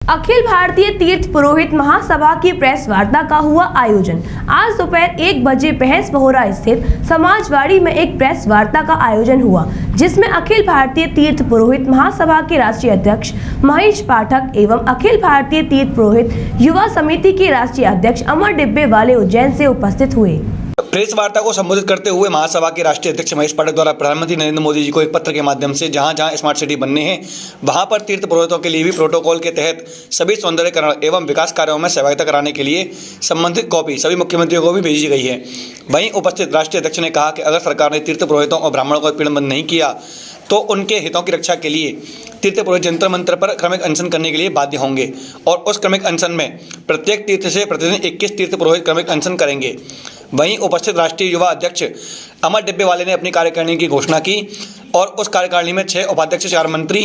अखिल भारतीय तीर्थ पुरोहित महासभा की प्रेस वार्ता का हुआ आयोजन। आज दोपहर 1 बजे भैंस बहोरा स्थित समाजवाड़ी में एक प्रेस वार्ता का आयोजन हुआ, जिसमें अखिल भारतीय तीर्थ पुरोहित महासभा के राष्ट्रीय अध्यक्ष महेश पाठक एवं अखिल भारतीय तीर्थ पुरोहित युवा समिति के राष्ट्रीय अध्यक्ष अमर डिब्बे वाले उज्जैन से उपस्थित हुए। प्रेस वार्ता को संबोधित करते हुए महासभा के राष्ट्रीय अध्यक्ष महेश पाठक द्वारा प्रधानमंत्री नरेंद्र मोदी जी को एक पत्र के माध्यम से जहां स्मार्ट सिटी बनने हैं वहां पर तीर्थ पुरोहितों के लिए भी प्रोटोकॉल के तहत सभी सौंदर्यकरण एवं विकास कार्यों में सहभागिता कराने के लिए संबंधित कॉपी सभी मुख्यमंत्रियों को भी भेजी गई है। वहीं उपस्थित राष्ट्रीय अध्यक्ष ने कहा कि अगर सरकार ने तीर्थ पुरोहितों और ब्राह्मणों को उत्पीड़न बंद नहीं किया तो उनके हितों की रक्षा के लिए तीर्थ पुरोहित जंतर मंतर पर क्रमिक अनशन करने के लिए बाध्य होंगे और उस क्रमिक अनशन में प्रत्येक तीर्थ से प्रतिदिन 21 तीर्थ पुरोहित क्रमिक अनशन करेंगे। वहीं उपस्थित राष्ट्रीय युवा अध्यक्ष अमर डिब्बे वाले ने अपनी कार्यकारिणी की घोषणा की और उस कार्यकारिणी में 6 उपाध्यक्ष, 4 मंत्री,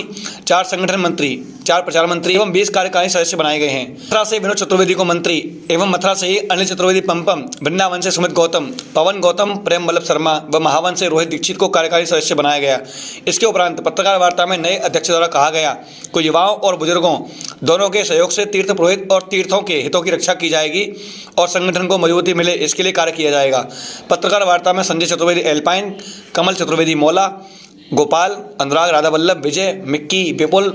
4 संगठन मंत्री, 4 प्रचार मंत्री एवं 20 कार्यकारिणी सदस्य बनाए गए हैं। मथुरा से विनोद चतुर्वेदी को मंत्री एवं मथुरा से ही अनिल चतुर्वेदी पम्पम, वृंदावन से सुमित गौतम, पवन गौतम, प्रेम वल्लभ शर्मा व महावन से रोहित दीक्षित को कार्यकारी सदस्य बनाया गया। इसके उपरांत पत्रकार वार्ता में नए अध्यक्ष द्वारा कहा गया कि युवाओं और बुजुर्गों दोनों के सहयोग से तीर्थ पुरोहित और तीर्थों के हितों की रक्षा की जाएगी और संगठन को मजबूती मिले इसके लिए कार्य किया जाएगा। पत्रकार वार्ता में संजय चतुर्वेदी एल्पाइन, कमल चतुर्वेदी मौला, गोपाल, अनुराग, राधा वल्लभ, विजय, मिक्की, विपुल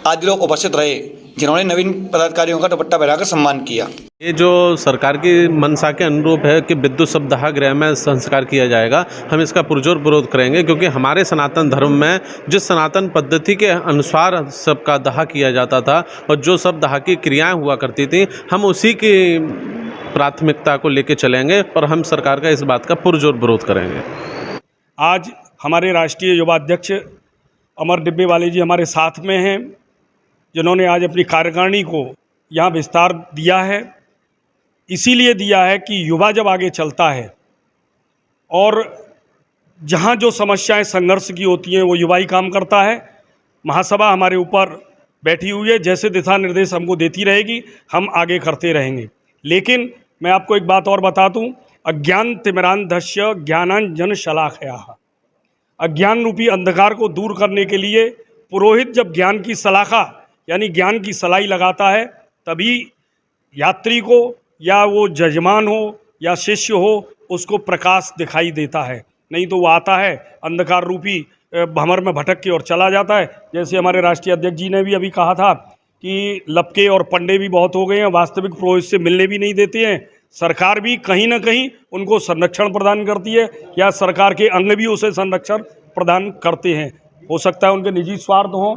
आदि लोग उपस्थित रहे, जिन्होंने नवीन पदाधिकारियों का दुपट्टा पहनाकर सम्मान किया। ये जो सरकार की मंशा के अनुरूप है कि विद्युत शवदाह गृह में संस्कार किया जाएगा, हम इसका पुरजोर विरोध करेंगे, क्योंकि हमारे सनातन धर्म में जिस सनातन पद्धति के अनुसार सबका दाह किया जाता था और जो सब दाह की क्रियाएं हुआ करती थी, हम उसी की प्राथमिकता को लेकर चलेंगे और हम सरकार का इस बात का पुरजोर विरोध करेंगे। आज हमारे राष्ट्रीय युवा अध्यक्ष अमर डिब्बे वाले जी हमारे साथ में हैं, जिन्होंने आज अपनी कार्यकारिणी को यहाँ विस्तार दिया है। इसीलिए दिया है कि युवा जब आगे चलता है और जहाँ जो समस्याएं संघर्ष की होती हैं वो युवा ही काम करता है। महासभा हमारे ऊपर बैठी हुई है, जैसे दिशा निर्देश हमको देती रहेगी हम आगे करते रहेंगे। लेकिन मैं आपको एक बात और बता दूँ, अज्ञान तिमिरांधस्य ज्ञानांजन शलाखया, अज्ञान रूपी अंधकार को दूर करने के लिए पुरोहित जब ज्ञान की सलाखा यानी ज्ञान की सलाई लगाता है, तभी यात्री को या वो जजमान हो या शिष्य हो उसको प्रकाश दिखाई देता है। नहीं तो वो आता है अंधकार रूपी भंवर में भटक के और चला जाता है। जैसे हमारे राष्ट्रीय अध्यक्ष जी ने भी अभी कहा था कि लपके और पंडे भी बहुत हो गए हैं, वास्तविक पुरोहित से मिलने भी नहीं देते हैं। सरकार भी कहीं ना कहीं उनको संरक्षण प्रदान करती है या सरकार के अंग भी उसे संरक्षण प्रदान करते हैं। हो सकता है उनके निजी स्वार्थ हों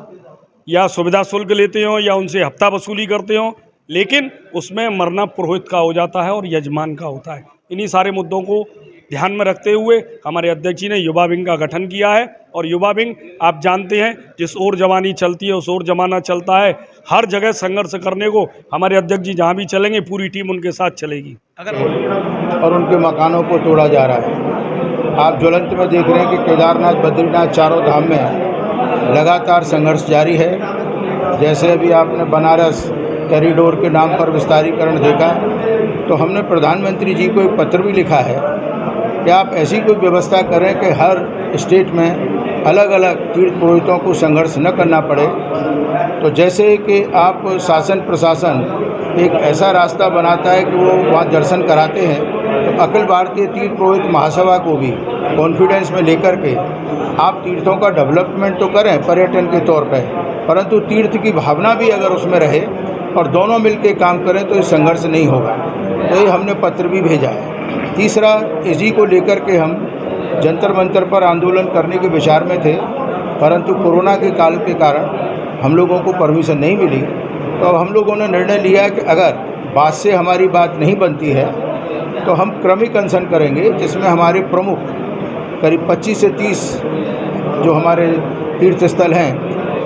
या सुविधा शुल्क लेते हों या उनसे हफ्ता वसूली करते हों, लेकिन उसमें मरना पुरोहित का हो जाता है और यजमान का होता है। इन्हीं सारे मुद्दों को ध्यान में रखते हुए हमारे अध्यक्ष जी ने युवा विंग का गठन किया है और युवा विंग आप जानते हैं जिस ओर जवानी चलती है उस ओर जमाना चलता है। हर जगह संघर्ष करने को हमारे अध्यक्ष जी जहाँ भी चलेंगे पूरी टीम उनके साथ चलेगी। और उनके मकानों को तोड़ा जा रहा है। आप ज्वलंत में देख रहे हैं कि केदारनाथ, बद्रीनाथ, चारों धाम में लगातार संघर्ष जारी है। जैसे अभी आपने बनारस कॉरिडोर के नाम पर विस्तारीकरण देखा, तो हमने प्रधानमंत्री जी को एक पत्र भी लिखा है कि आप ऐसी कोई व्यवस्था करें कि हर स्टेट में अलग अलग तीर्थ पुरोहितों को संघर्ष न करना पड़े। तो जैसे कि आप शासन प्रशासन एक ऐसा रास्ता बनाता है कि वो वहाँ दर्शन कराते हैं, तो अखिल भारतीय तीर्थ पुरोहित महासभा को भी कॉन्फिडेंस में लेकर के आप तीर्थों का डेवलपमेंट तो करें पर्यटन के तौर पर, परंतु तीर्थ की भावना भी अगर उसमें रहे और दोनों मिलकर काम करें तो ये संघर्ष नहीं होगा। तो ये हमने पत्र भी भेजा है। तीसरा, इसी को लेकर के हम जंतर मंतर पर आंदोलन करने के विचार में थे, परंतु कोरोना के काल के कारण हम लोगों को परमिशन नहीं मिली। तो अब हम लोगों ने निर्णय लिया कि अगर बात से हमारी बात नहीं बनती है तो हम क्रमिक अनशन करेंगे, जिसमें हमारे प्रमुख करीब 25 से 30 जो हमारे तीर्थ स्थल हैं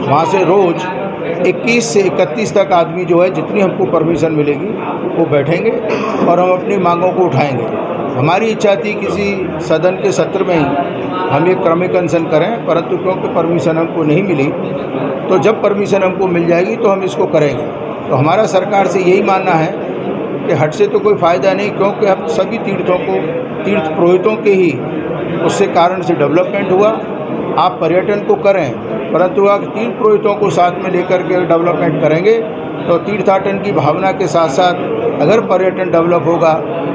वहाँ से रोज़ 21 से 31 तक आदमी जो है जितनी हमको परमिशन मिलेगी वो बैठेंगे और हम अपनी मांगों को उठाएंगे। हमारी इच्छा थी किसी सदन के सत्र में ही हम ये क्रमिक अनशन करें, परंतु क्योंकि परमिशन हमको नहीं मिली, तो जब परमिशन हमको मिल जाएगी तो हम इसको करेंगे। तो हमारा सरकार से यही मानना है कि हट से तो कोई फ़ायदा नहीं, क्योंकि अब सभी तीर्थों को तीर्थ पुरोहितों के ही उससे कारण से डेवलपमेंट हुआ। आप पर्यटन को करें, परंतु अगर तीर्थ पुरोहितों को साथ में लेकर के डेवलपमेंट करेंगे तो तीर्थाटन की भावना के साथ साथ अगर पर्यटन डेवलप होगा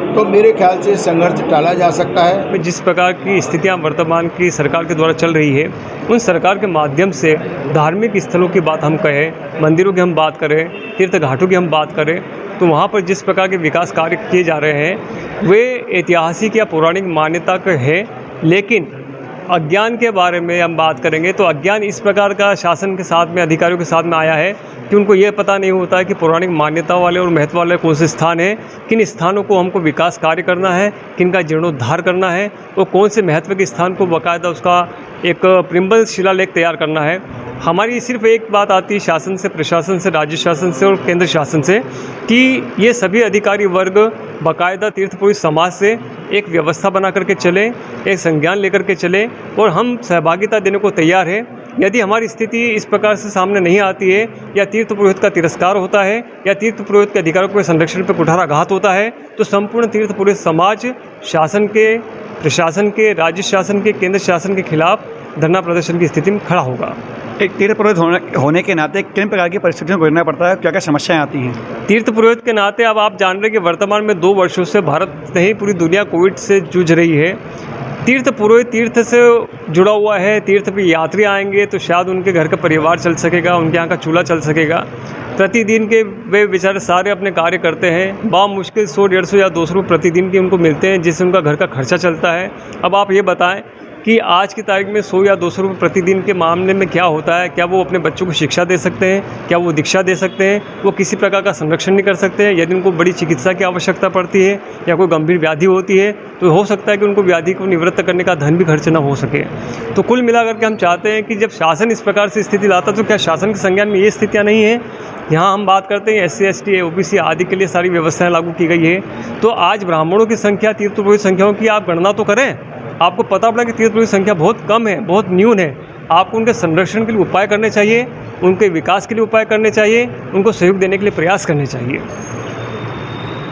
तो मेरे ख्याल से संघर्ष टाला जा सकता है। जिस प्रकार की स्थितियां वर्तमान की सरकार के द्वारा चल रही है, उन सरकार के माध्यम से धार्मिक स्थलों की बात हम कहें, मंदिरों की हम बात करें, तीर्थ घाटों की हम बात करें, तो वहाँ पर जिस प्रकार के विकास कार्य किए जा रहे हैं वे ऐतिहासिक या पौराणिक मान्यता के हैं। लेकिन अज्ञान के बारे में हम बात करेंगे तो अज्ञान इस प्रकार का शासन के साथ में, अधिकारियों के साथ में आया है कि उनको ये पता नहीं होता है कि पौराणिक मान्यता वाले और महत्व वाले कौन से स्थान हैं, किन स्थानों को हमको विकास कार्य करना है, किन का जीर्णोद्धार करना है, और कौन से महत्व के स्थान को बाकायदा उसका एक प्रिम्बल शिलालेख तैयार करना है। हमारी सिर्फ एक बात आती है शासन से, प्रशासन से, राज्य शासन से और केंद्र शासन से कि ये सभी अधिकारी वर्ग बाकायदा तीर्थ पुरुष समाज से एक व्यवस्था बना करके चलें, एक संज्ञान लेकर के चलें, और हम सहभागिता देने को तैयार हैं। यदि हमारी स्थिति इस प्रकार से सामने नहीं आती है, या तीर्थ पुरोहित का तिरस्कार होता है, या तीर्थ पुरोहित के अधिकारों के संरक्षण पर कुठाराघात होता है, तो संपूर्ण तीर्थ पुरोहित समाज शासन के, प्रशासन के, राज्य शासन के, केंद्र शासन के खिलाफ धरना प्रदर्शन की स्थिति में खड़ा होगा। एक तीर्थ पुरोहित होने के नाते किन प्रकार की परिस्थितियों को गुजरना पड़ता है, क्या क्या समस्याएं आती हैं? तीर्थ पुरोहित के नाते अब आप जान रहे हैं कि वर्तमान में 2 वर्षों से भारत नहीं पूरी दुनिया कोविड से जूझ रही है। तीर्थ पुरोहित तीर्थ से जुड़ा हुआ है, तीर्थ पे यात्री आएंगे तो शायद उनके घर का परिवार चल सकेगा, उनके यहाँ का चूल्हा चल सकेगा। प्रतिदिन के वे बेचारे सारे अपने कार्य करते हैं, बामुश्किल 100-150 या 200 रुपये प्रतिदिन के उनको मिलते हैं, जिससे उनका घर का खर्चा चलता है। अब आप ये बताएं कि आज की तारीख में 100 या 200 रुपये प्रतिदिन के मामले में क्या होता है? क्या वो अपने बच्चों को शिक्षा दे सकते हैं? क्या वो दीक्षा दे सकते हैं? वो किसी प्रकार का संरक्षण नहीं कर सकते हैं? यदि उनको बड़ी चिकित्सा की आवश्यकता पड़ती है या कोई गंभीर व्याधि होती है तो हो सकता है कि उनको व्याधि को निवृत्त करने का धन भी खर्च ना हो सके। तो कुल मिलाकर के हम चाहते हैं कि जब शासन इस प्रकार से स्थिति लाता तो क्या शासन के संज्ञान में ये स्थितियाँ नहीं है? यहाँ हम बात करते हैं SC, ST, OBC आदि के लिए सारी व्यवस्थाएँ लागू की गई है। तो आज ब्राह्मणों की संख्या, तीर्थ पुरोहित संख्याओं की आप गणना तो करें, आपको पता पड़ा कि तीर्थ पुरोहित संख्या बहुत कम है, बहुत न्यून है। आपको उनके संरक्षण के लिए उपाय करने चाहिए, उनके विकास के लिए उपाय करने चाहिए, उनको सहयोग देने के लिए प्रयास करने चाहिए।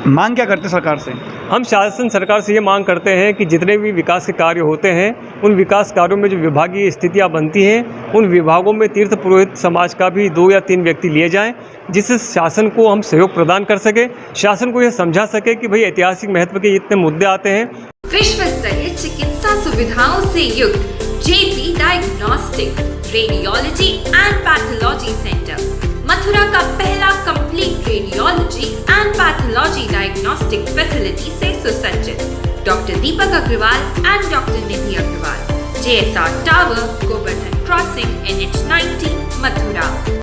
मांग क्या करते सरकार से? हम शासन सरकार से ये मांग करते हैं कि जितने भी विकास के कार्य होते हैं, उन विकास कार्यों में जो विभागीय स्थितियाँ बनती हैं, उन विभागों में तीर्थ पुरोहित समाज का भी 2 या 3 व्यक्ति लिए जाएं, जिससे शासन को हम सहयोग प्रदान कर सके, शासन को यह समझा सके कि भाई ऐतिहासिक महत्व के इतने मुद्दे आते हैं। विश्व स्तरीय चिकित्सा सुविधाओं से युक्त JP diagnostics, radiology and pathology centre, Mathura का पहला complete radiology and pathology diagnostic facility से सुसज्जित। Doctor Deepak Agarwal and doctor Nidhi Agarwal, JSR tower, Govardhan crossing, NH 90, Mathura.